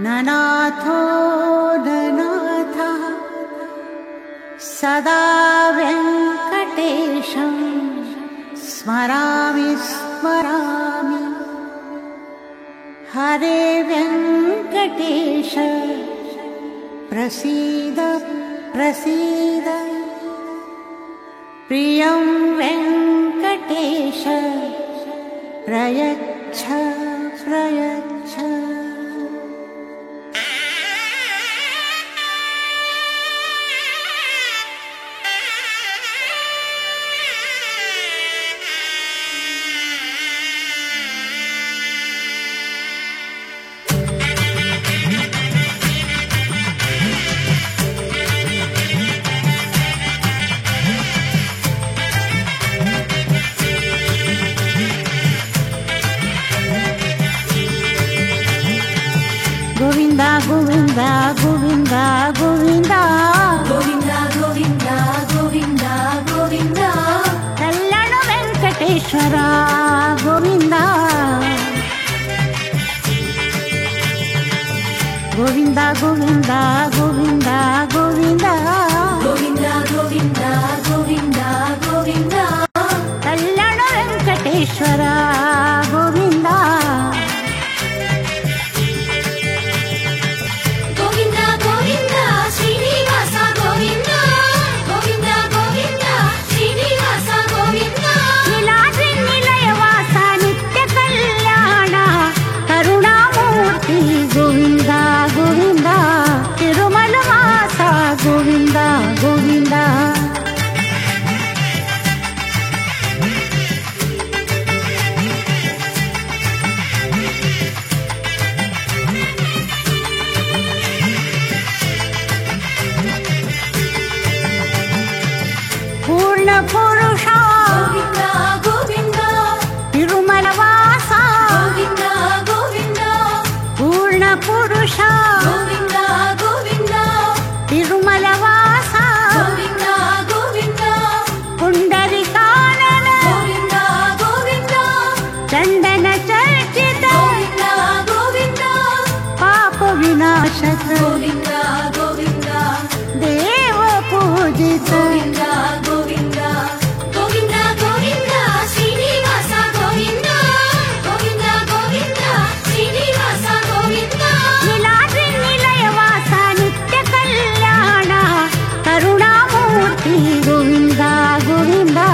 ननाथो ननाथः सदा वेङ्कटेशं स्मरामि स्मरामि। हरे वेङ्कटेश प्रसीद प्रसीद। प्रियं वेङ्कटेश प्रयच्छ प्रयच्छ। गोविंदा गोविंदा गोविंदा गोविंदा गोविंदा गोविंदा गोविंदा गोविंदा कल्याण वेंकटेश्वर गोविंदा गोविंदा गोविंदा गोविंदा गोविंदा गोविंदा गोविंदा गोविंदा गोविंदा कल्याण वेंकटेश्वर गोविंदा गोविंदा गोविंदा पूर्ण पुरुषा गोविंदा गोविंदा तिरुमल वासा गोविंदा गोविंदा पूर्ण पुरुषा गोविंदा गोविंदा तिरुमल वासा गोविंदा गोविंदा पुंडरीकानन गोविंदा गोविंदा चंदन चर्चित गोविंदा गोविंदा पाप विनाशक गोविंदा गोविंदा देव पूजित गोविंदा गोविंदा गोविंदा गोविंदा श्रीनिवास गोविंदा गोविंदा गोविंदा श्रीनिवास गोविंदा नीलाद्रि निलयवास नित्य कल्याण करुणामूर्ति गोविंदा गोविंदा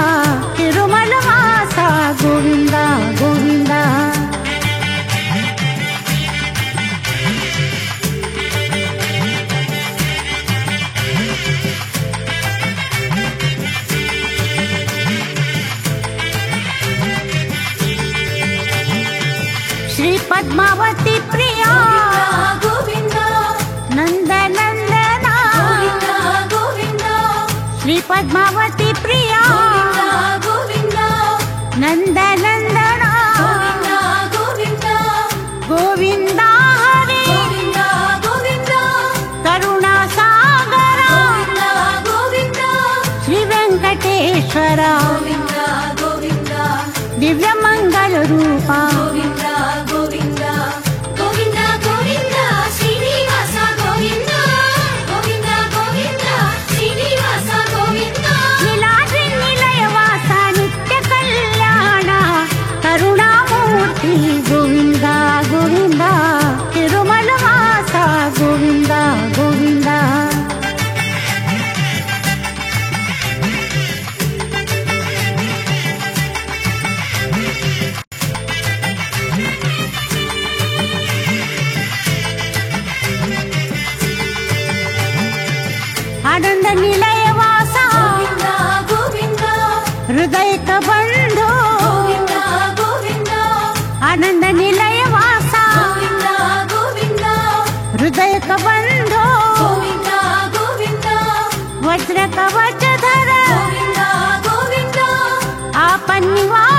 तिरुमल वास गोविंदा गोविंदा श्री पद्मावती प्रिया गोविंदा नंद नंदना गोविंदा गोविंदा श्री पद्मावती प्रिया गोविंदा नंद नंदना गोविंदा गोविंदा गोविंदा हरे गोविंदा गोविंदा करुणा सागर गोविंदा गोविंदा श्री वेंकटेश्वर गोविंदा गोविंदा दिव्य मंगल रूपा गोविंदा गोविंदा गोविंदा गोविंदा श्रीनिवास गोविंदा गोविंदा गोविंदा श्रीनिवास गोविंदा नीलाद्रि निलयवास नित्य कल्याण करुणामूर्ति गोविंदा गोविंदा तिरुमल वास गोविंदा गोविंदा आनंद निलयवास गोविंदा गोविंदा हृदय का बंधु गोविंदा गोविंदा आनंद निलयवास गोविंदा गोविंदा हृदय का बंधु गोविंदा गोविंदा वज्र कवच धर गोविंदा गोविंदा आपन निवास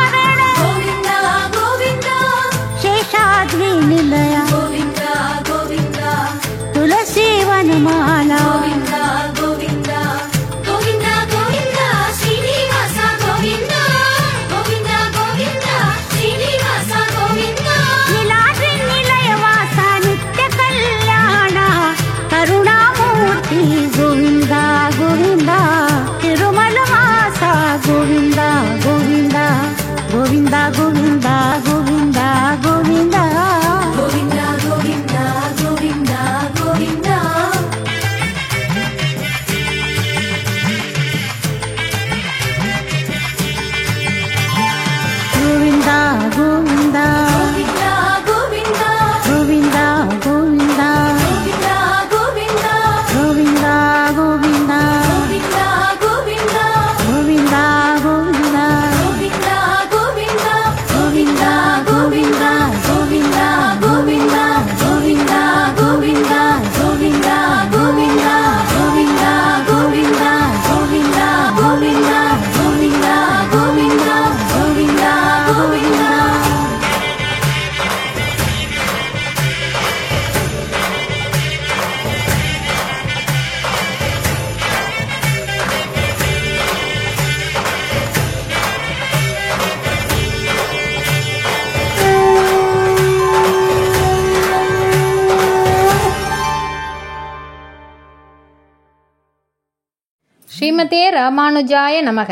ஸ்ரீமதே ராமானுஜாய நமக.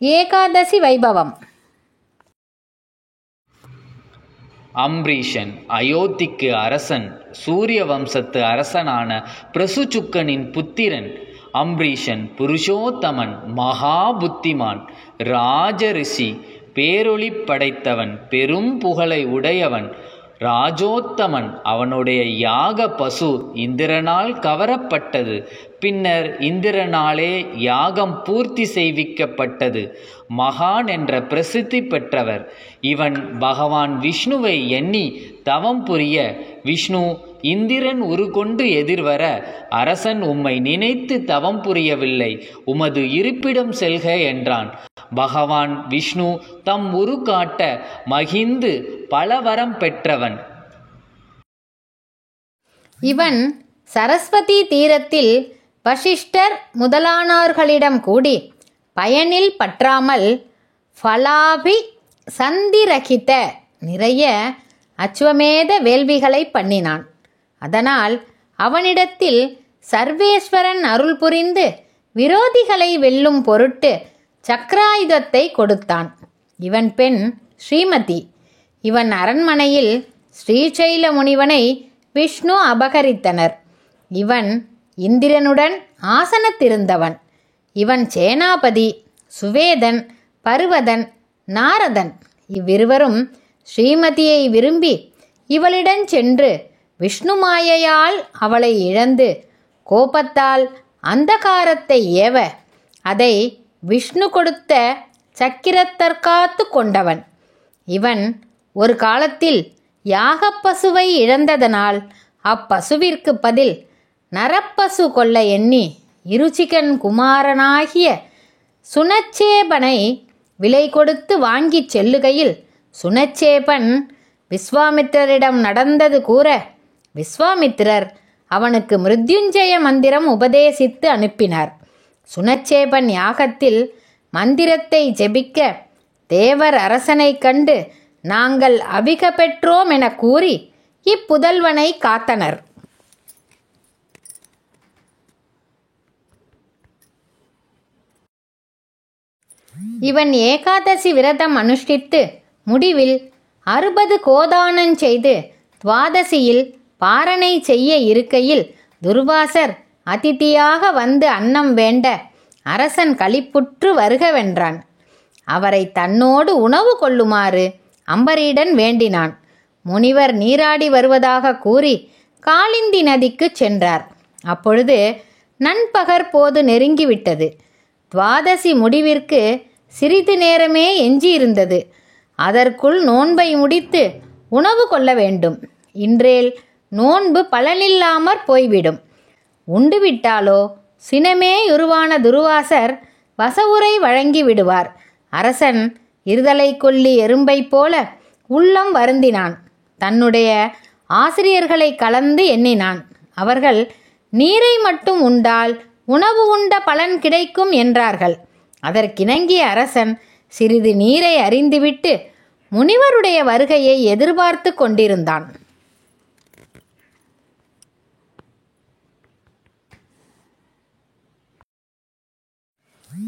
ஏகாதசி வைபவம். அம்பரீஷன் அயோத்திக்கு அரசன், சூரிய வம்சத்து அரசனான பிரசுசுக்கனின் புத்திரன். அம்பரீஷன் புருஷோத்தமன், மகா புத்திமான், ராஜரிஷி, பேரொளி படைத்தவன், பெரும் புகழை உடையவன், ராஜோத்தமன். அவனுடைய யாக பசு இந்திரனால் கவரப்பட்டது. பின்னர் இந்திரனாலே யாகம் பூர்த்தி செய்விக்கப்பட்டது. மகான் என்ற பிரசித்தி பெற்றவர் இவன். பகவான் விஷ்ணுவை எண்ணி தவம் புரிய விஷ்ணு இந்திரன் உருகொண்டு எதிர்வர, அரசன் உம்மை நினைத்து தவம் புரியவில்லை, உமது இருப்பிடம் செல்க என்றான். பகவான் விஷ்ணு தம் உரு காட்ட மகிழ்ந்து பலவரம் பெற்றவன். இவன் சரஸ்வதி தீரத்தில் வசிஷ்டர் முதலானோர்களிடம் கூடி பயனில் பற்றாமல் ஃபலாபி சந்திரகித நிறைய அச்சுவமேத வேள்விகளை பண்ணினான். அதனால் அவனிடத்தில் சர்வேஸ்வரன் அருள் புரிந்து விரோதிகளை வெல்லும் பொருட்டு சக்கராயுதத்தை கொடுத்தான். இவன் பெண் ஸ்ரீமதி. இவன் அரண்மனையில் ஸ்ரீசைல முனிவனை விஷ்ணு அபகரித்தனர். இவன் இந்திரனுடன் ஆசனத்திருந்தவன். இவன் சேனாபதி. சுவேதன், பருவதன், நாரதன் இவ்விருவரும் ஸ்ரீமதியை விரும்பி இவளிடம் சென்று விஷ்ணு மாயையால் அவளை இழந்து கோபத்தால் அந்தகாரத்தை ஏவ அதை விஷ்ணு கொடுத்த சக்கிரத்தற்காத்து கொண்டவன். இவன் ஒரு காலத்தில் யாகப்பசுவை இழந்ததனால் அப்பசுவிற்கு பதில் நரப்பசு கொள்ள எண்ணி இருச்சிகன் குமாரனாகிய சுனச்சேபனை விலை கொடுத்து வாங்கிச் செல்லுகையில் சுனச்சேபன் விஸ்வாமித்திரரிடம் நடந்தது கூற, விஸ்வாமித்திரர் அவனுக்கு மிருத்யுஞ்சய மந்திரம் உபதேசித்து அனுப்பினார். சுனச்சேபன் யாகத்தில் மந்திரத்தை ஜெபிக்க தேவர் அரசனை கண்டு நாங்கள் அபிக பெற்றோம் என கூறி இப்புதல்வனை காத்தனர். இவன் ஏகாதசி விரதம் அனுஷ்டித்து முடிவில் 60 கோதானம் செய்து துவாதசியில் பாரணை செய்ய இருக்கையில் துர்வாசர் அதிதியாக வந்து அன்னம் வேண்ட அரசன் களிப்புற்று வருகவென்றான். அவரை தன்னோடு உணவு கொள்ளுமாறு அம்பரீடன் வேண்டினான். முனிவர் நீராடி வருவதாக கூறி காளிந்தி நதிக்கு சென்றார். அப்பொழுது நண்பகற்போது நெருங்கிவிட்டது. துவாதசி முடிவிற்கு சிறிது நேரமே எஞ்சியிருந்தது. அதற்குள் நோன்பை முடித்து உணவு கொள்ள வேண்டும். இன்றேல் நோன்பு பலனில்லாமற் போய்விடும். உண்டுவிட்டாலோ சினமே உருவான துர்வாசர் வசவுரை வழங்கி விடுவார். அரசன் இருதலை கொல்லி எறும்பை போல உள்ளம் வருந்தினான். தன்னுடைய ஆசிரியர்களை கலந்து எண்ணினான். அவர்கள் நீரை மட்டும் உண்டால் உணவு உண்ட பலன் கிடைக்கும் என்றார்கள். அதற்கிணங்கிய அரசன் சிறிது நீரை அறிந்துவிட்டு முனிவருடைய வருகையை எதிர்பார்த்து கொண்டிருந்தான்.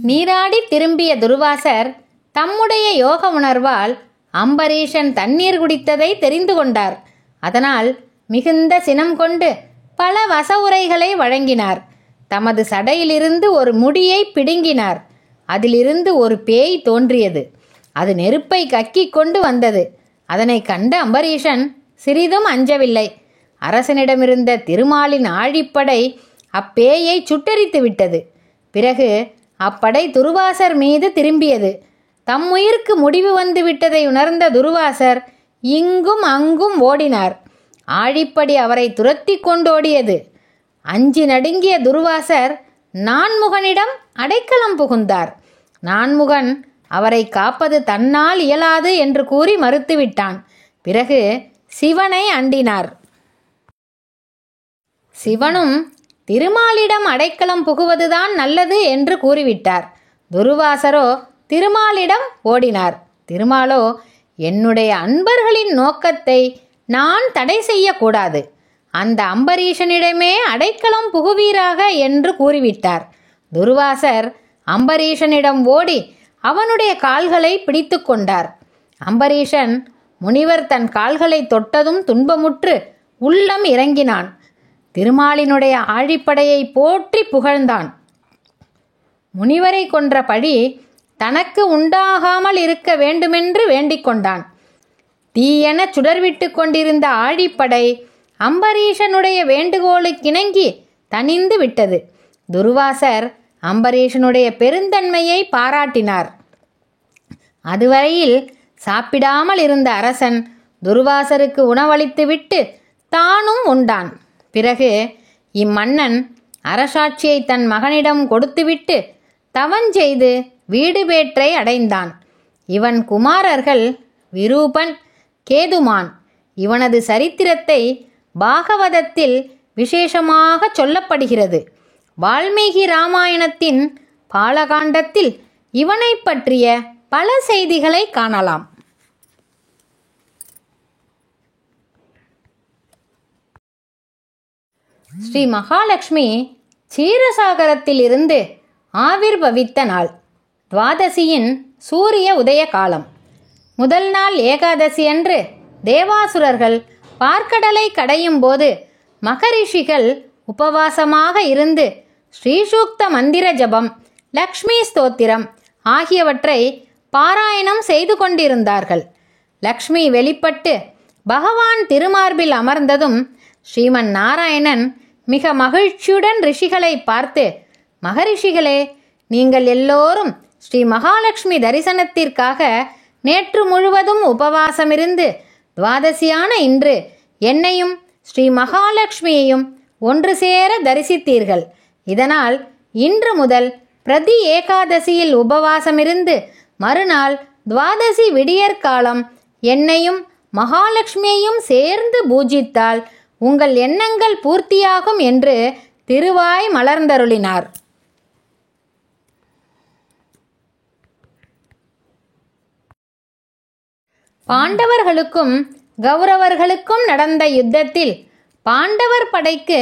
நீராடி திரும்பிய துர்வாசர் தம்முடைய யோக உணர்வால் அம்பரீஷன் தண்ணீர் குடித்ததை தெரிந்து கொண்டார். அதனால் மிகுந்த சினம் கொண்டு பல வசவுரைகளை வழங்கினார். தமது சடையிலிருந்து ஒரு முடியை பிடுங்கினார். அதிலிருந்து ஒரு பேய் தோன்றியது. அது நெருப்பை கக்கி கொண்டு வந்தது. அதனை கண்ட அம்பரீஷன் சிறிதும் அஞ்சவில்லை. அரசனிடமிருந்த திருமாலின் ஆழிப்படை அப்பேயை சுட்டரித்து விட்டது. பிறகு அப்படை துர்வாசர் மீது திரும்பியது. தம் உயிருக்கு முடிவு வந்து விட்டதை உணர்ந்த துர்வாசர் இங்கும் அங்கும் ஓடினார். ஆழிப்படி அவரை துரத்தி கொண்டோடியது. அஞ்சி நடுங்கிய துர்வாசர் நான்முகனிடம் அடைக்கலம் புகுந்தார். நான்முகன் அவரை காப்பது தன்னால் இயலாது என்று கூறி மறுத்துவிட்டான். பிறகு சிவனை அண்டினார். சிவனும் திருமாலிடம் அடைக்கலம் புகுவதுதான் நல்லது என்று கூறிவிட்டார். துர்வாசரோ திருமாலிடம் ஓடினார். திருமாலோ என்னுடைய அன்பர்களின் நோக்கத்தை நான் தடை செய்யக்கூடாது, அந்த அம்பரீஷனிடமே அடைக்கலம் புகுவீராக என்று கூறிவிட்டார். துர்வாசர் அம்பரீஷனிடம் ஓடி அவனுடைய கால்களை பிடித்து கொண்டார். அம்பரீஷன் முனிவர் தன் கால்களை தொட்டதும் துன்பமுற்று உள்ளம் இறங்கினான். திருமாலினுடைய ஆழிப்படையை போற்றி புகழ்ந்தான். முனிவரை கொன்ற பழி தனக்கு உண்டாகாமல் இருக்க வேண்டுமென்று வேண்டிக் கொண்டான். தீயென சுடர்விட்டு கொண்டிருந்த ஆழிப்படை அம்பரீஷனுடைய வேண்டுகோளுக்கிணங்கி தணிந்து விட்டது. துர்வாசர் அம்பரீஷனுடைய பெருந்தன்மையை பாராட்டினார். அதுவரையில் சாப்பிடாமல் இருந்த அரசன் துர்வாசருக்கு உணவளித்துவிட்டு தானும் உண்டான். பிறகு இம்மன்னன் அரசாட்சியை தன் மகனிடம் கொடுத்துவிட்டு தவஞ்செய்து வீடு பேற்றை அடைந்தான். இவன் குமாரர்கள் விரூபன், கேதுமான். இவனது சரித்திரத்தை பாகவதத்தில் விசேஷமாக சொல்லப்படுகிறது. வால்மீகி ராமாயணத்தின் பாலகாண்டத்தில் இவனை பற்றிய பல செய்திகளை காணலாம். ஸ்ரீ மகாலட்சுமி க்ஷீரசாகரத்திலிருந்து ஆவிர்பவித்த நாள். துவாதசியின் சூரிய உதய காலம். முதல் நாள் ஏகாதசி அன்று தேவாசுரர்கள் பார்க்கடலை கடையும் போது மகரிஷிகள் உபவாசமாக இருந்து ஸ்ரீசூக்த மந்திர ஜபம், லக்ஷ்மி ஸ்தோத்திரம் ஆகியவற்றை பாராயணம் செய்து கொண்டிருந்தார்கள். லக்ஷ்மி வெளிப்பட்டு பகவான் திருமார்பில் அமர்ந்ததும் ஸ்ரீமன் நாராயணன் மிக மகிழ்ச்சியுடன் ரிஷிகளை பார்த்து, மகரிஷிகளே, நீங்கள் எல்லோரும் ஸ்ரீ மகாலட்சுமி தரிசனத்திற்காக நேற்று முழுவதும் உபவாசமிருந்து துவாதசியான இன்று என்னையும் ஸ்ரீ மகாலட்சுமியையும் ஒன்று சேர தரிசித்தீர்கள். இதனால் இன்று முதல் பிரதி ஏகாதசியில் உபவாசமிருந்து மறுநாள் துவாதசி விடியற்காலம் என்னையும் மகாலட்சுமியையும் சேர்ந்து பூஜித்தால் உங்கள் எண்ணங்கள் பூர்த்தியாகும் என்று திருவாய் மலர்ந்தருளினார். பாண்டவர்களுக்கும் கௌரவர்களுக்கும் நடந்த யுத்தத்தில் பாண்டவர் படைக்கு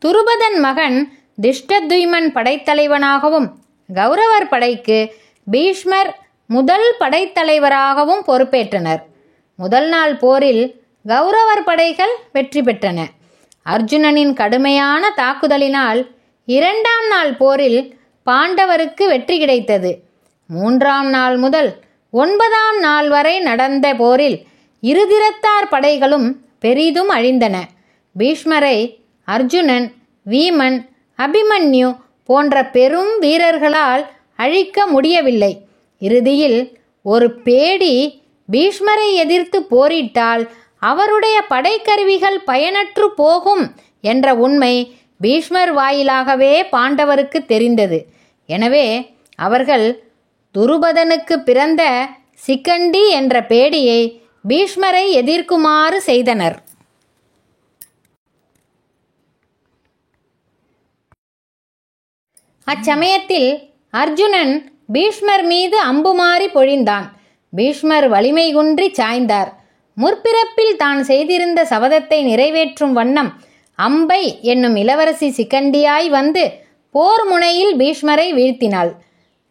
துருபதன் மகன் திஷ்டத்யுமன் படைத்தலைவனாகவும் கௌரவர் படைக்கு பீஷ்மர் முதல் படைத்தலைவராகவும் பொறுப்பேற்றனர். முதல் நாள் போரில் கௌரவர் படைகள் வெற்றி பெற்றன. அர்ஜுனனின் கடுமையான தாக்குதலினால் இரண்டாம் நாள் போரில் பாண்டவருக்கு வெற்றி கிடைத்தது. மூன்றாம் நாள் முதல் 9ஆம் நாள் வரை நடந்த போரில் இருதிறத்தார் படைகளும் பெரிதும் அழிந்தன. பீஷ்மரை அர்ஜுனன், வீமன், அபிமன்யு போன்ற பெரும் வீரர்களால் அழிக்க முடியவில்லை. இறுதியில் ஒரு பேடி பீஷ்மரை எதிர்த்து போரிட்டால் அவருடைய படைக்கருவிகள் பயனற்று போகும் என்ற உண்மை பீஷ்மர் வாயிலாகவே பாண்டவருக்கு தெரிந்தது. எனவே அவர்கள் துருபதனுக்கு பிறந்த சிக்கண்டி என்ற பேடியை பீஷ்மரை எதிர்க்குமாறு செய்தனர். அச்சமயத்தில் அர்ஜுனன் பீஷ்மர் மீது அம்புமாறி பொழிந்தான். பீஷ்மர் வலிமை குன்றி சாய்ந்தார். முற்பிறப்பில் தான் செய்திருந்த சபதத்தை நிறைவேற்றும் வண்ணம் அம்பை என்னும் இளவரசி சிக்கண்டியாய் வந்து போர் முனையில் பீஷ்மரை வீழ்த்தினாள்.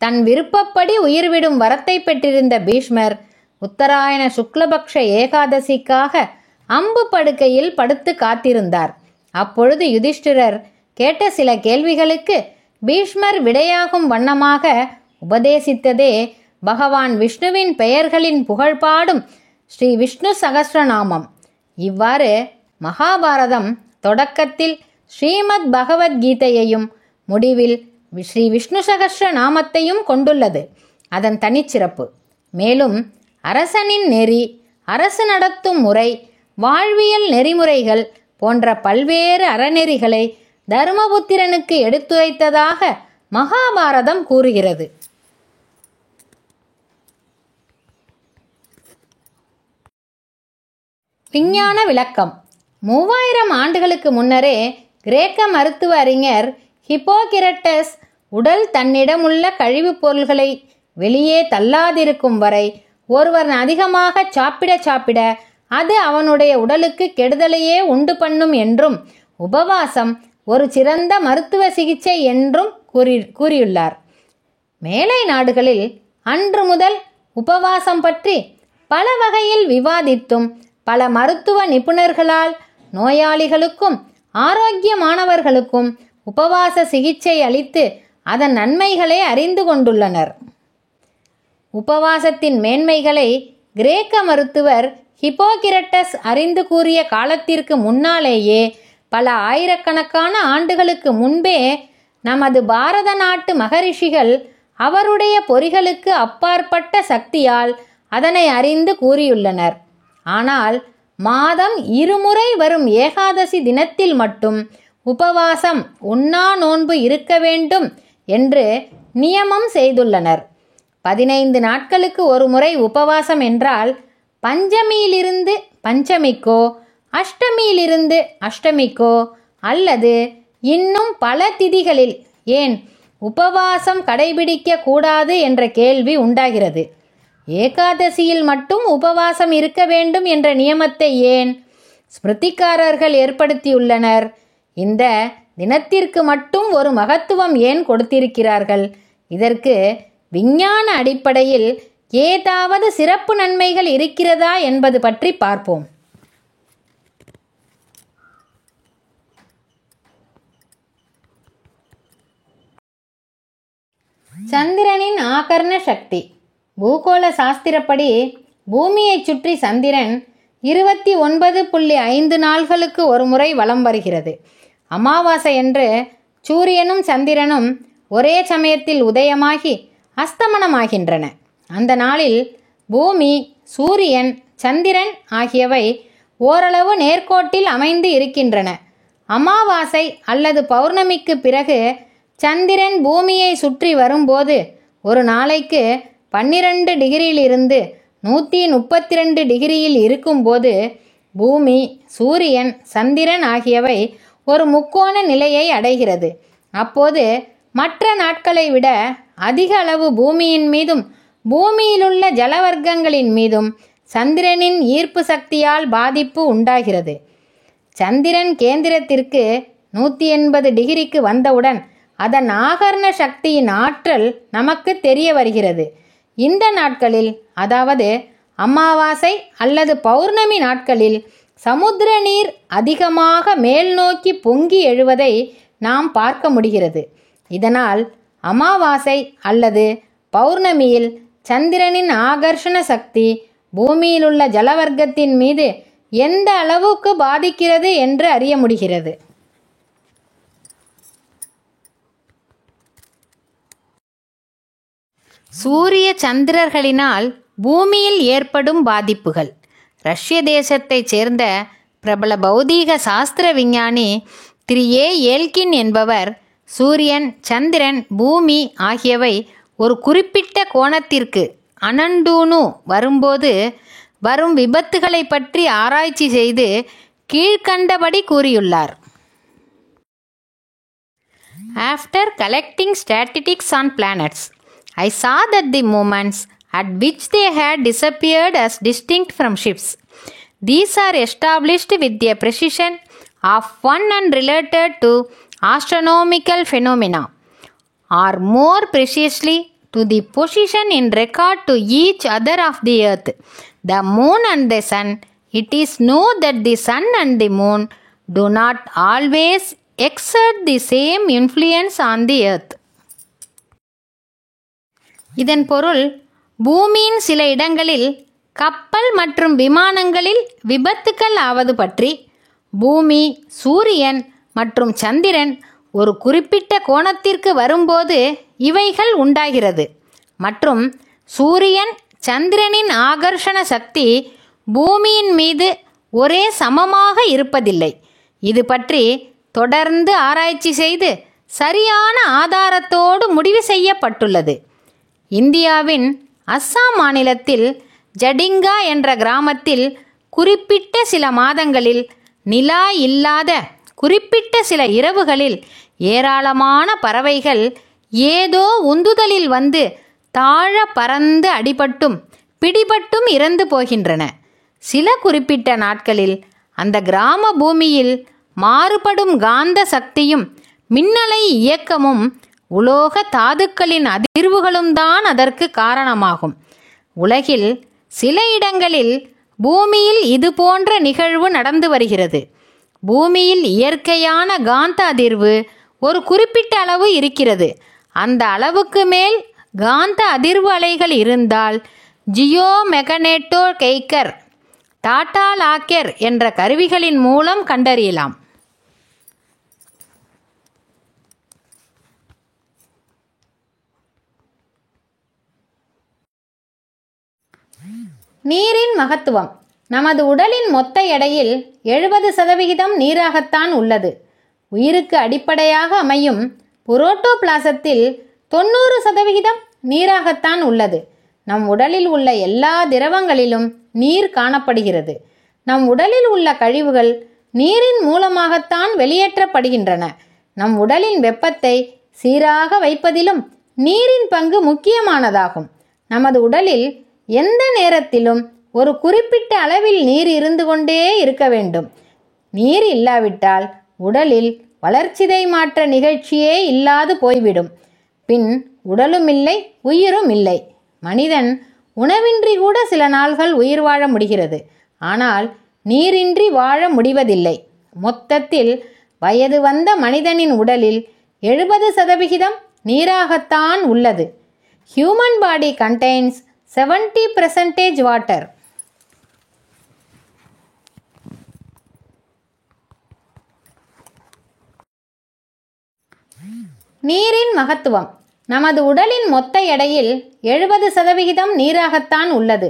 தன் விருப்பப்படி உயிர்விடும் வரத்தை பெற்றிருந்த பீஷ்மர் உத்தராயண சுக்லபக்ஷ ஏகாதசிக்காக அம்பு படுக்கையில் படுத்து காத்திருந்தார். அப்பொழுது யுதிஷ்டிரர் கேட்ட சில கேள்விகளுக்கு பீஷ்மர் விடையாகும் வண்ணமாக உபதேசித்ததே பகவான் விஷ்ணுவின் பெயர்களின் புகழ்பாடும் ஸ்ரீ விஷ்ணு சகஸ்ரநாமம். இவ்வாறு மகாபாரதம் தொடக்கத்தில் ஸ்ரீமத் பகவத்கீதையையும் முடிவில் ஸ்ரீ விஷ்ணு சகஸ்ர நாமத்தையும் கொண்டுள்ளது. அதன் தனிச்சிறப்பு. மேலும் அரசனின் நெறி, அரசு நடத்தும் முறை, வாழ்வியல் நெறிமுறைகள் போன்ற பல்வேறு அறநெறிகளை தர்மபுத்திரனுக்கு எடுத்துரைத்ததாக மகாபாரதம் கூறுகிறது. விஞ்ஞான விளக்கம். 3000 ஆண்டுகளுக்கு முன்னரே கிரேக்க மருத்துவ அறிஞர் ஹிப்போகிரட்டஸ் உடல் தன்னிடமுள்ள கழிவுப் பொருள்களை வெளியே தள்ளாதிருக்கும் வரை ஒருவர் அதிகமாக சாப்பிட அது அவனுடைய உடலுக்கு கெடுதலையே உண்டு பண்ணும் என்றும், உபவாசம் ஒரு சிறந்த மருத்துவ சிகிச்சை என்றும் கூறியுள்ளார். மேலை நாடுகளில் அன்று முதல் உபவாசம் பற்றி பல வகையில் விவாதித்தும் பல மருத்துவ நிபுணர்களால் நோயாளிகளுக்கும் ஆரோக்கியமானவர்களுக்கும் உபவாச சிகிச்சை அளித்து அதன் நன்மைகளை அறிந்து கொண்டுள்ளனர். உபவாசத்தின் மேன்மைகளை கிரேக்க மருத்துவர் ஹிப்போகிரட்டஸ் அறிந்து கூறிய காலத்திற்கு முன்னாலேயே பல ஆயிரக்கணக்கான ஆண்டுகளுக்கு முன்பே நமது பாரத நாட்டு மகரிஷிகள் அவருடைய பொறிகளுக்கு அப்பாற்பட்ட சக்தியால் அதனை அறிந்து கூறியுள்ளனர். ஆனால் மாதம் 2 முறை வரும் ஏகாதசி தினத்தில் மட்டும் உபவாசம் உண்ணா நோன்பு இருக்க வேண்டும் என்று நியமம் செய்துள்ளனர். 15 நாட்களுக்கு ஒரு முறை உபவாசம் என்றால் பஞ்சமியிலிருந்து பஞ்சமிக்கோ அஷ்டமியிலிருந்து அஷ்டமிக்கோ அல்லது இன்னும் பல திதிகளில் ஏன் உபவாசம் கடைபிடிக்க கூடாது என்ற கேள்வி உண்டாகிறது. ஏகாதசியில் மட்டும் உபவாசம் இருக்க வேண்டும் என்ற நியமத்தை ஏன் ஸ்மிருதிக்காரர்கள் ஏற்படுத்தியுள்ளனர்? இந்த தினத்திற்கு மட்டும் ஒரு மகத்துவம் ஏன் கொடுத்திருக்கிறார்கள்? இதற்கு விஞ்ஞான அடிப்படையில் ஏதாவது சிறப்பு நன்மைகள் இருக்கிறதா என்பது பற்றி பார்ப்போம். சந்திரனின் ஆகர்ண சக்தி. பூகோள சாஸ்திரப்படி பூமியை சுற்றி சந்திரன் 29.5 நாள்களுக்கு ஒரு முறை வலம் வருகிறது. அமாவாசையன்று சூரியனும் சந்திரனும் ஒரே சமயத்தில் உதயமாகி அஸ்தமனமாகின்றன. அந்த நாளில் பூமி, சூரியன், சந்திரன் ஆகியவை ஓரளவு நேர்கோட்டில் அமைந்து இருக்கின்றன. அமாவாசை அல்லது பௌர்ணமிக்கு பிறகு சந்திரன் பூமியை சுற்றி வரும்போது ஒரு நாளைக்கு 12 டிகிரியிலிருந்து 132 டிகிரியில் இருக்கும்போது பூமி, சூரியன், சந்திரன் ஆகியவை ஒரு முக்கோண நிலையை அடைகிறது. அப்போது மற்ற நாட்களை விட அதிக அளவு பூமியின் மீதும் பூமியிலுள்ள ஜலவர்க்கங்களின் மீதும் சந்திரனின் ஈர்ப்பு சக்தியால் பாதிப்பு உண்டாகிறது. சந்திரன் கேந்திரத்திற்கு 180 டிகிரிக்கு வந்தவுடன் அதன் ஆகர்ண சக்தியின் ஆற்றல் நமக்கு தெரிய வருகிறது. இந்த நாட்களில், அதாவது அமாவாசை அல்லது பௌர்ணமி நாட்களில் சமுத்திர நீர் அதிகமாக மேல் நோக்கி பொங்கி எழுவதை நாம் பார்க்க முடிகிறது. இதனால் அமாவாசை அல்லது பௌர்ணமியில் சந்திரனின் ஆகர்ஷண சக்தி பூமியிலுள்ள ஜலவர்க்கத்தின் மீது எந்த அளவுக்கு பாதிக்கிறது என்று அறிய முடிகிறது. சூரிய சந்திரர்களினால் பூமியில் ஏற்படும் பாதிப்புகள். ரஷ்ய தேசத்தைச் சேர்ந்த பிரபல பௌதீக சாஸ்திர விஞ்ஞானி திரு ஏ. ஏல்கின் என்பவர் சூரியன், சந்திரன், பூமி ஆகியவை ஒரு குறிப்பிட்ட கோணத்திற்கு அனண்டூனு வரும்போது வரும் விபத்துகளை பற்றி ஆராய்ச்சி செய்து கீழ்கண்டபடி கூறியுள்ளார். After collecting statistics on planets, I saw that the moments at which they had disappeared as distinct from shifts. These are established with the precision of one and related to astronomical phenomena, or more precisely to the position in regard to each other of the earth, the moon and the sun. It is known that the sun and the moon do not always exert the same influence on the earth. இதன் பொருள், பூமியின் சில இடங்களில் கப்பல் மற்றும் விமானங்களில் விபத்துக்கள் ஆவது பற்றி, பூமி, சூரியன் மற்றும் சந்திரன் ஒரு குறிப்பிட்ட கோணத்திற்கு வரும்போது இவைகள் உண்டாகிறது மற்றும் சூரியன், சந்திரனின் ஆகர்ஷண சக்தி பூமியின் மீது ஒரே சமமாக இருப்பதில்லை. இது பற்றி தொடர்ந்து ஆராய்ச்சி செய்து சரியான ஆதாரத்தோடு முடிவு செய்யப்பட்டுள்ளது. இந்தியாவின் அஸ்ஸாம் மாநிலத்தில் ஜடிங்கா என்ற கிராமத்தில் குறிப்பிட்ட சில மாதங்களில் நிலா இல்லாத குறிப்பிட்ட சில இரவுகளில் ஏராளமான பறவைகள் ஏதோ உந்துதலில் வந்து தாழ பறந்து அடிபட்டும் பிடிபட்டும் இறந்து போகின்றன. சில குறிப்பிட்ட நாட்களில் அந்த கிராம பூமியில் மாறுபடும் காந்த சக்தியும் மின்னலை இயக்கமும் உலோக தாதுக்களின் அதிர்வுகளும் தான் அதற்கு காரணமாகும். உலகில் சில இடங்களில் பூமியில் இது போன்ற நிகழ்வு நடந்து வருகிறது. பூமியில் இயற்கையான காந்த அதிர்வு ஒரு குறிப்பிட்ட அளவு இருக்கிறது. அந்த அளவுக்கு மேல் காந்த அதிர்வு அலைகள் இருந்தால் ஜியோமெகனேட்டோ கெய்கர், டாடா லாக்கர் என்ற கருவிகளின் மூலம் கண்டறியலாம். நீரின் மகத்துவம். நமது உடலின் மொத்த எடையில் 70% நீராகத்தான் உள்ளது. உயிருக்கு அடிப்படையாக அமையும் புரோட்டோபிளாசத்தில் 90% நீராகத்தான் உள்ளது. நம் உடலில் உள்ள எல்லா திரவங்களிலும் நீர் காணப்படுகிறது. நம் உடலில் உள்ள கழிவுகள் நீரின் மூலமாகத்தான் வெளியேற்றப்படுகின்றன. நம் உடலின் வெப்பத்தை சீராக வைப்பதிலும் நீரின் பங்கு முக்கியமானதாகும். நமது உடலில் எந்த நேரத்திலும் ஒரு குறிப்பிட்ட அளவில் நீர் இருந்து கொண்டே இருக்க வேண்டும். நீர் இல்லாவிட்டால் உடலில் வளர்சிதை மாற்ற நிகழ்ச்சியே இல்லாது போய்விடும். பின் உடலும் இல்லை, உயிரும் இல்லை. மனிதன் உணவின்றி கூட சில நாள்கள் உயிர் வாழ முடிகிறது. ஆனால் நீரின்றி வாழ முடிவதில்லை. மொத்தத்தில் வயது வந்த மனிதனின் உடலில் 70% நீராகத்தான் உள்ளது. Human body contains 70% water. நீரின் மகத்துவம். நமது உடலின் மொத்த எடையில் 70% நீராகத்தான் உள்ளது.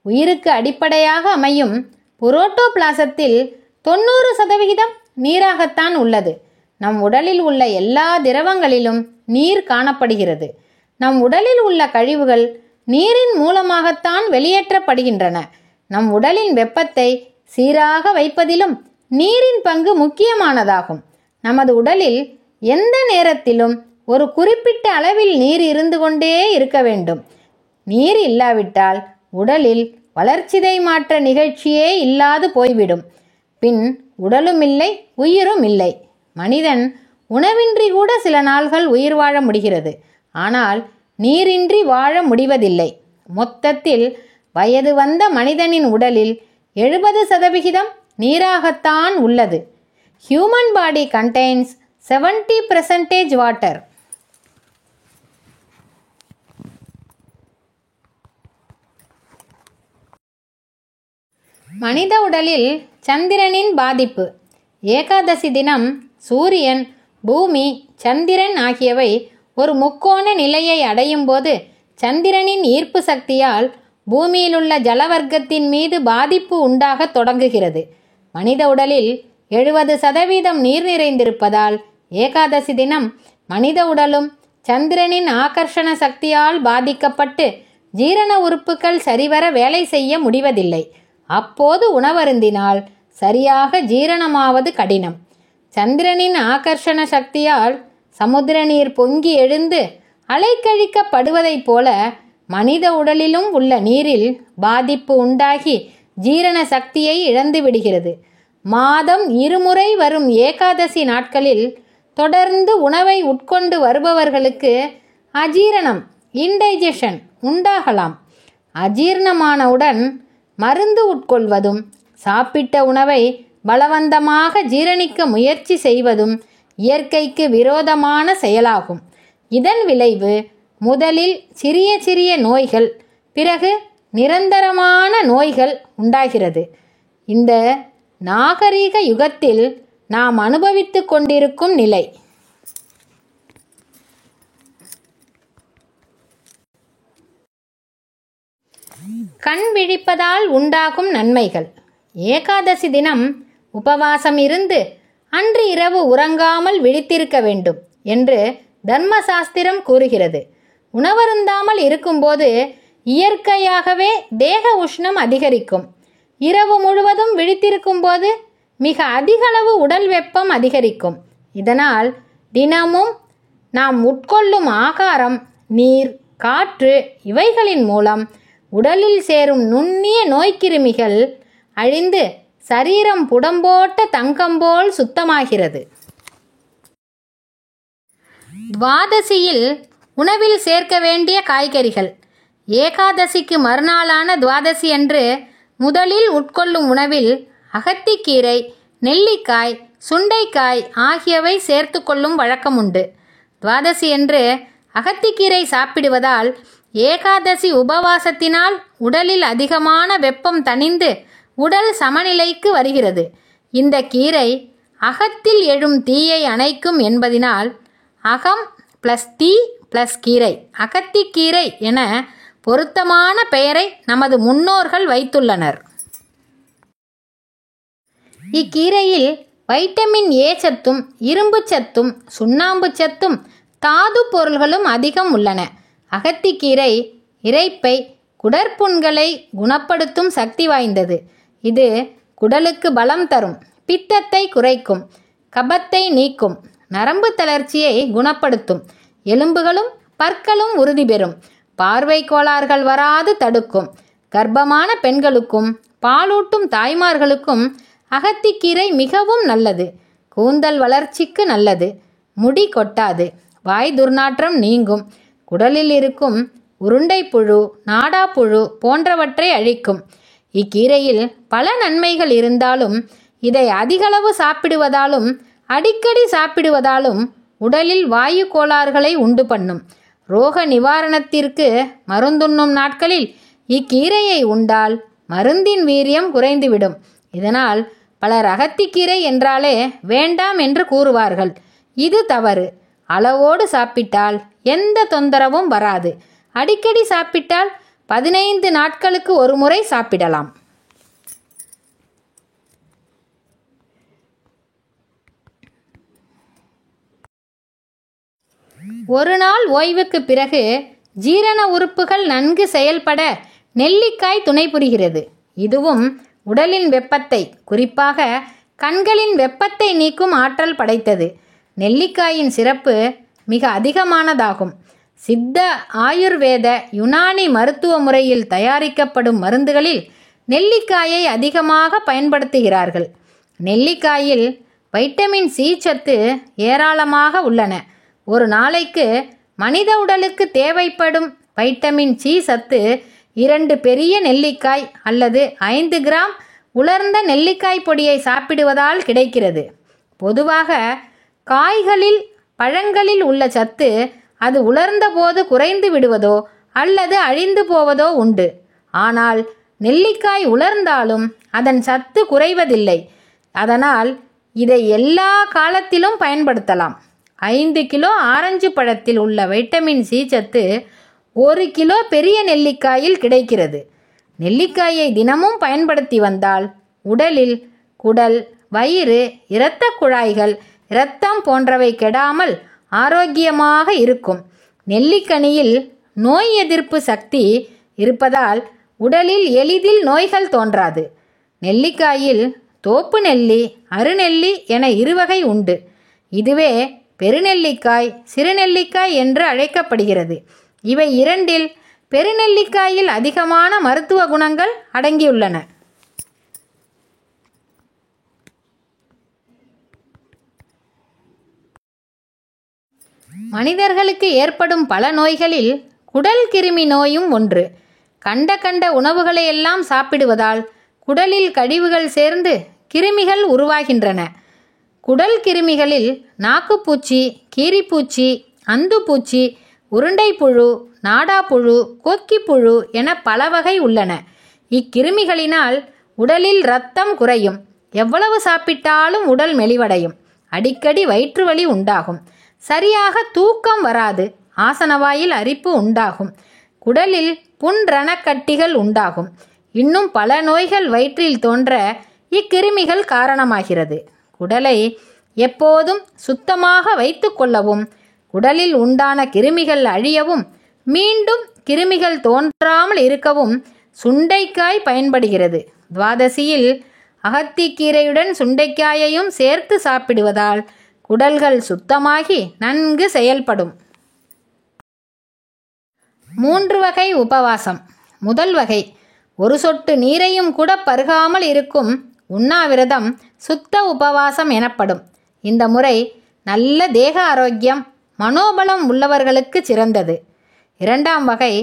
உயிருக்கு அடிப்படையாக அமையும் புரோட்டோபிளாசத்தில் 90% நீராகத்தான் உள்ளது. நம் உடலில் உள்ள எல்லா திரவங்களிலும் நீர் காணப்படுகிறது. நம் உடலில் உள்ள கழிவுகள் நீரின் மூலமாகத்தான் வெளியேற்றப்படுகின்றன. நம் உடலின் வெப்பத்தை சீராக வைப்பதிலும் நீரின் பங்கு முக்கியமானதாகும். நமது உடலில் எந்த நேரத்திலும் ஒரு குறிப்பிட்ட அளவில் நீர் இருந்து கொண்டே இருக்க வேண்டும். நீர் இல்லாவிட்டால் உடலில் வளர்சிதை மாற்ற நிகழ்ச்சியே இல்லாது போய்விடும். பின் உடலும் இல்லை, உயிரும் இல்லை. மனிதன் உணவின்றி கூட சில நாள்கள் உயிர் வாழ முடிகிறது. ஆனால் நீரின்றி வாழ முடிவதில்லை. மொத்தத்தில் வயது வந்த மனிதனின் உடலில் 70% நீராகத்தான் உள்ளது. Human body contains 70% water. மனித உடலில் சந்திரனின் பாதிப்பு. ஏகாதசி தினம் சூரியன், பூமி, சந்திரன் ஆகியவை ஒரு முக்கோண நிலையை அடையும் போது சந்திரனின் ஈர்ப்பு சக்தியால் பூமியிலுள்ள ஜலவர்க்கத்தின் மீது பாதிப்பு உண்டாக தொடங்குகிறது. மனித உடலில் 70% நீர் நிறைந்திருப்பதால் ஏகாதசி தினம் மனித உடலும் சந்திரனின் ஆகர்ஷண சக்தியால் பாதிக்கப்பட்டு ஜீரண உறுப்புகள் சரிவர வேலை செய்ய முடிவதில்லை. அப்போது உணவருந்தினால் சரியாக ஜீரணமாவது கடினம். சந்திரனின் ஆகர்ஷண சக்தியால் சமுத்திர நீர் பொங்கி எழுந்து அலைக்கழிக்கப்படுவதைப் போல மனித உடலிலும் உள்ள நீரில் பாதிப்பு உண்டாகி ஜீரண சக்தியை இழந்து விடுகிறது. மாதம் 2 முறை வரும் ஏகாதசி நாட்களில் தொடர்ந்து உணவை உட்கொண்டு வருபவர்களுக்கு அஜீரணம், இன்டைஜஷன் உண்டாகலாம். அஜீரணமானவுடன் மருந்து உட்கொள்வதும் சாப்பிட்ட உணவை பலவந்தமாக ஜீரணிக்க முயற்சி செய்வதும் இயற்கைக்கு விரோதமான செயலாகும். இதன் விளைவு முதலில் சிறிய சிறிய நோய்கள், பிறகு நிரந்தரமான நோய்கள் உண்டாகிறது. இந்த நாகரீக யுகத்தில் நாம் அனுபவித்து கொண்டிருக்கும் நிலை. கண் விழிப்பதால் உண்டாகும் நன்மைகள். ஏகாதசி தினம் உபவாசம் இருந்து அன்று இரவு உறங்காமல் விழித்திருக்க வேண்டும் என்று தர்மசாஸ்திரம் கூறுகிறது. உணவருந்தாமல் இருக்கும்போது இயற்கையாகவே தேக உஷ்ணம் அதிகரிக்கும். இரவு முழுவதும் விழித்திருக்கும் போது மிக அதிகளவு உடல் வெப்பம் அதிகரிக்கும். இதனால் தினமும் நாம் உட்கொள்ளும் ஆகாரம், நீர், காற்று இவைகளின் மூலம் உடலில் சேரும் நுண்ணிய நோய்க்கிருமிகள் அழிந்து சரீரம் புடம்போட்ட தங்கம் போல் சுத்தமாகிறது. துவாதசியில் உணவில் சேர்க்க வேண்டிய காய்கறிகள். ஏகாதசிக்கு மறுநாளான துவாதசி அன்று முதலில் உட்கொள்ளும் உணவில் அகத்திக்கீரை, நெல்லிக்காய், சுண்டைக்காய் ஆகியவை சேர்த்து கொள்ளும் வழக்கம் உண்டு. துவாதசி அன்று அகத்திக்கீரை சாப்பிடுவதால் ஏகாதசி உபவாசத்தினால் உடலில் அதிகமான வெப்பம் தணிந்து உடல் சமநிலைக்கு வருகிறது. இந்த கீரை அகத்தில் எழும் தீயை அணைக்கும் என்பதினால் அகம் ப்ளஸ் தீ ப்ளஸ் கீரை, அகத்திக்கீரை என பொருத்தமான பெயரை நமது முன்னோர்கள் வைத்துள்ளனர். இக்கீரையில் வைட்டமின் ஏ சத்தும், இரும்பு சத்தும், சுண்ணாம்பு சத்தும், தாது பொருள்களும் அதிகம் உள்ளன. அகத்திக்கீரை இரைப்பை, குடற்புண்களை குணப்படுத்தும் சக்தி வாய்ந்தது. இது குடலுக்கு பலம் தரும், பித்தத்தை குறைக்கும், கபத்தை நீக்கும், நரம்பு தளர்ச்சியை குணப்படுத்தும், எலும்புகளும் பற்களும் உறுதி பெறும், பார்வை கோளாறுகள் வராது தடுக்கும். கர்ப்பமான பெண்களுக்கும் பாலூட்டும் தாய்மார்களுக்கும் அகத்திக்கீரை மிகவும் நல்லது. கூந்தல் வளர்ச்சிக்கு நல்லது. முடி கொட்டாது. வாய் துர்நாற்றம் நீங்கும். குடலில் இருக்கும் உருண்டை புழு, நாடாப்புழு போன்றவற்றை அழிக்கும். இக்கீரையில் பல நன்மைகள் இருந்தாலும் இதை அதிகளவு சாப்பிடுவதாலும் அடிக்கடி சாப்பிடுவதாலும் உடலில் வாயு கோளாறுகளை உண்டு பண்ணும். ரோக நிவாரணத்திற்கு மருந்துண்ணும் நாட்களில் இக்கீரையை உண்டால் மருந்தின் வீரியம் குறைந்துவிடும். இதனால் பலர் அகத்திக்கீரை என்றாலே வேண்டாம் என்று கூறுவார்கள். இது தவறு. அளவோடு சாப்பிட்டால் எந்த தொந்தரவும் வராது. அடிக்கடி சாப்பிட்டால் 15 நாட்களுக்கு ஒரு முறை சாப்பிடலாம். ஒரு நாள் ஓய்வுக்கு பிறகு ஜீரண உறுப்புகள் நன்கு செயல்பட நெல்லிக்காய் துணை புரிகிறது. இதுவும் உடலின் வெப்பத்தை, குறிப்பாக கண்களின் வெப்பத்தை நீக்கும் ஆற்றல் படைத்தது. நெல்லிக்காயின் சிறப்பு மிக அதிகமானதாகும். சித்த, ஆயுர்வேத, யுனானி மருத்துவ முறையில் தயாரிக்கப்படும் மருந்துகளில் நெல்லிக்காயை அதிகமாக பயன்படுத்துகிறார்கள். நெல்லிக்காயில் வைட்டமின் சி சத்து ஏராளமாக உள்ளன. ஒரு நாளைக்கு மனித உடலுக்கு தேவைப்படும் வைட்டமின் சி சத்து 2 பெரிய நெல்லிக்காய் அல்லது 5 கிராம் உலர்ந்த நெல்லிக்காய் பொடியை சாப்பிடுவதால் கிடைக்கிறது. பொதுவாக காய்களில், பழங்களில் உள்ள சத்து அது உலர்ந்த போது குறைந்து விடுவதோ அல்லது அழிந்து போவதோ உண்டு. ஆனால் நெல்லிக்காய் உலர்ந்தாலும் அதன் சத்து குறைவதில்லை. அதனால் இதை எல்லா காலத்திலும் பயன்படுத்தலாம். 5 கிலோ ஆரஞ்சு பழத்தில் உள்ள வைட்டமின் சி சத்து 1 கிலோ பெரிய நெல்லிக்காயில் கிடைக்கிறது. நெல்லிக்காயை தினமும் பயன்படுத்தி வந்தால் உடலில் குடல், வயிறு, இரத்த குழாய்கள், இரத்தம் போன்றவை கெடாமல் ஆரோக்கியமாக இருக்கும். நெல்லிக்கனியில் நோய் எதிர்ப்பு சக்தி இருப்பதால் உடலில் எளிதில் நோய்கள் தோன்றாது. நெல்லிக்காயில் தோப்பு நெல்லி, அருநெல்லி என 2 வகை உண்டு. இதுவே பெருநெல்லிக்காய், சிறுநெல்லிக்காய் என்று அழைக்கப்படுகிறது. இவை 2இல் பெருநெல்லிக்காயில் அதிகமான மருத்துவ குணங்கள் அடங்கியுள்ளன. மனிதர்களுக்கு ஏற்படும் பல நோய்களில் குடல் கிருமி நோயும் ஒன்று. கண்ட உணவுகளை எல்லாம் சாப்பிடுவதால் குடலில் கழிவுகள் சேர்ந்து கிருமிகள் உருவாகின்றன. குடல் கிருமிகளில் நாக்குப்பூச்சி, கீரிப்பூச்சி, அந்துப்பூச்சி, உருண்டைப்புழு, நாடாப்புழு, கொக்கிப்புழு என பல வகை உள்ளன. இக்கிருமிகளினால் உடலில் இரத்தம் குறையும். எவ்வளவு சாப்பிட்டாலும் உடல் மெலிவடையும். அடிக்கடி வயிற்று வலி உண்டாகும். சரியாக தூக்கம் வராது. ஆசனவாயில் அரிப்பு உண்டாகும். குடலில் புண்ரணக்கட்டிகள் உண்டாகும். இன்னும் பல நோய்கள் வயிற்றில் தோன்ற இக்கிருமிகள் காரணமாகிறது. குடலை எப்போதும் சுத்தமாக வைத்து கொள்ளவும், குடலில் உண்டான கிருமிகள் அழியவும், மீண்டும் கிருமிகள் தோன்றாமல் இருக்கவும் சுண்டைக்காய் பயன்படுகிறது. துவாதசியில் அகத்திக்கீரையுடன் சுண்டைக்காயையும் சேர்த்து சாப்பிடுவதால் குடல்கள் சுத்தமாகி நன்கு செயல்படும். 3 வகை உபவாசம். முதல் வகை, ஒரு சொட்டு நீரையும் கூட பருகாமல் இருக்கும் உண்ணாவிரதம் சுத்த உபவாசம் எனப்படும். இந்த முறை நல்ல தேக ஆரோக்கியம், மனோபலம் உள்ளவர்களுக்கு சிறந்தது. 2ஆம் வகை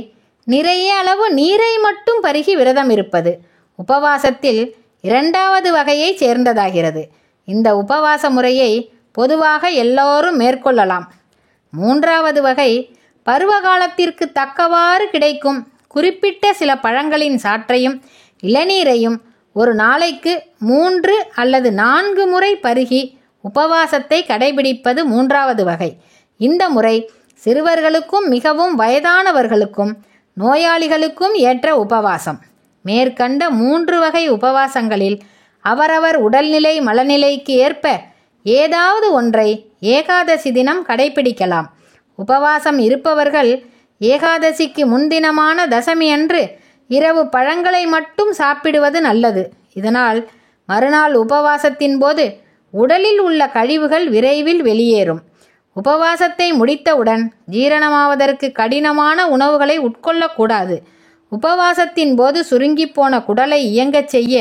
நிறைய அளவு நீரை மட்டும் பருகி விரதம் இருப்பது உபவாசத்தில் 2வது வகையை சேர்ந்ததாகிறது. இந்த உபவாச முறையை பொதுவாக எல்லோரும் மேற்கொள்ளலாம். 3வது வகை பருவகாலத்திற்கு தக்கவாறு கிடைக்கும் குறிப்பிட்ட சில பழங்களின் சாற்றையும் இளநீரையும் ஒரு நாளைக்கு 3 அல்லது 4 முறை பருகி உபவாசத்தை கடைபிடிப்பது 3வது வகை. இந்த முறை சிறுவர்களுக்கும் மிகவும் வயதானவர்களுக்கும் நோயாளிகளுக்கும் ஏற்ற உபவாசம். மேற்கண்ட 3 வகை உபவாசங்களில் அவரவர் உடல்நிலை மனநிலைக்கு ஏற்ப ஏதாவது ஒன்றை ஏகாதசி தினம் கடைபிடிக்கலாம். உபவாசம் இருப்பவர்கள் ஏகாதசிக்கு முன்தினமான தசமி அன்று இரவு பழங்களை மட்டும் சாப்பிடுவது நல்லது. இதனால் மறுநாள் உபவாசத்தின் போது உடலில் உள்ள கழிவுகள் விரைவில் வெளியேறும். உபவாசத்தை முடித்தவுடன் ஜீரணமாவதற்கு கடினமான உணவுகளை உட்கொள்ளக்கூடாது. உபவாசத்தின் போது சுருங்கிப்போன குடலை இயங்கச் செய்ய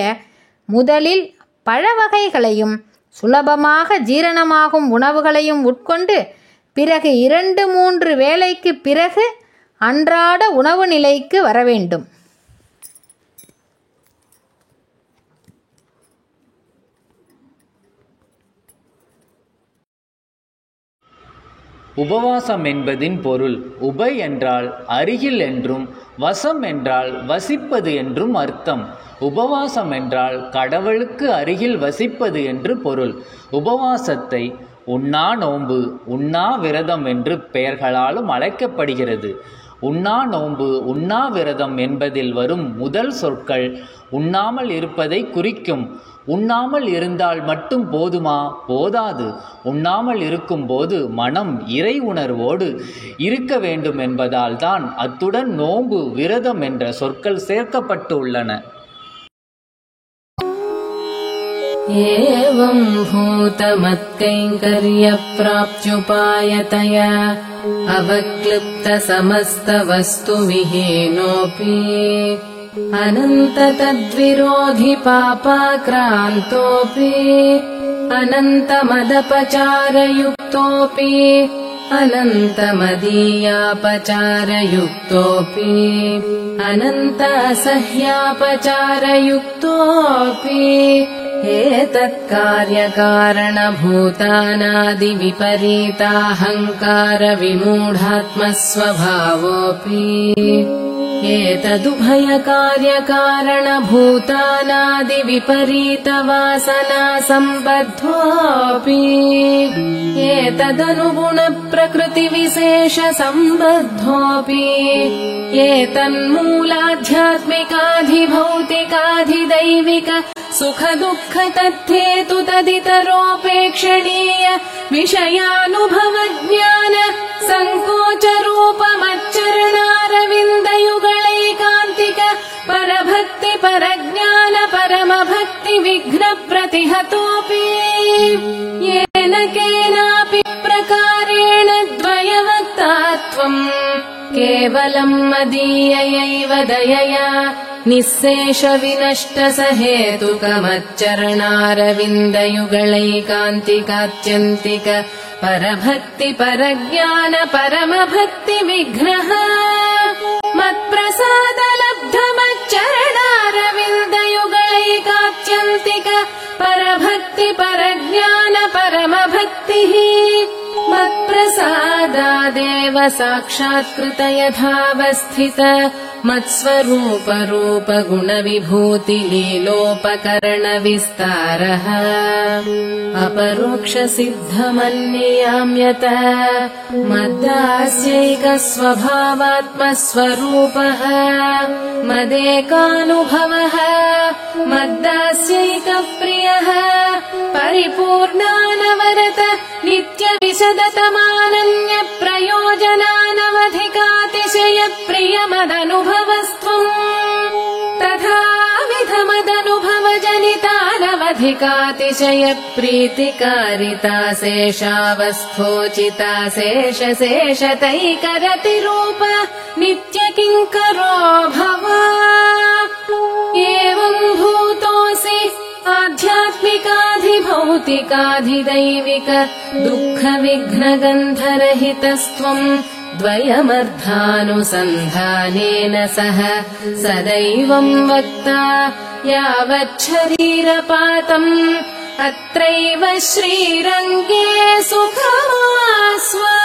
முதலில் பழ வகைகளையும் சுலபமாக ஜீரணமாகும் உணவுகளையும் உட்கொண்டு பிறகு 2-3 வேளைக்கு பிறகு அன்றாட உணவு நிலைக்கு வர வேண்டும். உபவாசம் என்பதின் பொருள் உபை என்றால் அருகில் என்றும் வசம் என்றால் வசிப்பது என்றும் அர்த்தம். உபவாசம் என்றால் கடவுளுக்கு அருகில் வசிப்பது என்று பொருள். உபவாசத்தை உண்ணா நோன்பு, உண்ணா விரதம் என்று பெயர்களாலும் அழைக்கப்படுகிறது. உண்ணா நோன்பு, உண்ணாவிரதம் என்பதில் வரும் முதல் சொற்கள் உண்ணாமல் இருப்பதை குறிக்கும். உண்ணாமல் இருந்தால் மட்டும் போதுமா? போதாது. உண்ணாமல் இருக்கும்போது மனம் இறை உணர்வோடு இருக்க வேண்டும் என்பதால் தான் அத்துடன் நோன்பு, விரதம் என்ற சொற்கள் சேர்க்கப்பட்டு உள்ளன. एवं भूतमत्कैङ्कर्यप्राप्त्युपायतया अवक्लिप्तसमस्तवस्तुविहीनोऽपि अनन्ततद्विरोधि पापाक्रान्तोऽपि अनन्तमदपचारयुक्तोऽपि अनन्तमदीयापचारयुक्तोऽपि अनन्त असह्यापचारयुक्तोऽपि एतत्कार्यकारणभूतानादिविपरीताहङ्कारविमूढात्मस्वभावोऽपि एतदुभयकार्यकारणभूतानादिविपरीतवासनासम्बद्धोऽपि एतदनुगुणप्रकृतिविशेषसम्बद्धोऽपि एतन्मूलाध्यात्मिकाधिभौतिकाधिदैविक सुखदुःख तद्धेतु तदितरोपेक्षणीय विषयानुभवज्ञान सङ्कोचरूपमच्चरणारविन्दयुगलैकान्तिक परभक्ति परज्ञान परमभक्ति विघ्न प्रतिहतोऽपि येन केनापि प्रकारेण द्वयवक्तात्वम् केवलं मदीयैव दयया निःशेष विनष्ट सहेतुकमच्चरणारविन्दयुगलैकान्तिकात्यन्तिक परभक्ति परज्ञान परमभक्ति विघ्नः मत्प्रसादलब्धमच्चरणारविन्दयुगलैकात्यन्तिक परभक्ति परज्ञान परमभक्तिः मत्प्रसादादेव साक्षात्कृत यथावस्थित मत्स्वरूप रूप गुणविभूति लीलोपकरण विस्तारः अपरोक्ष सिद्धमन्ययाम्यत मद्दास्यैक स्वभावात्मस्वरूपः मदेकानुभवः मद्दास्यैक प्रियः परिपूर्णानवरत नित्य विशदतमानन्य प्रयोजनानवधिकातिशय प्रियमदनुभवस्त्वम् तथाविधमदनुभव जनितानवधिकातिशय प्रीतिकारिता शेषावस्थोचिता शेष शेषतैकरतिरूप नित्य किङ्करो भव एवं भूतोऽसि भौतिकाधिदैविक दुःखविघ्नगन्धरहितस्त्वम् द्वयमर्थानुसन्धानेन सह सदैवम् वक्ता यावच्छरीरपातम् अत्रैव श्रीरङ्गे सुखमास्वा।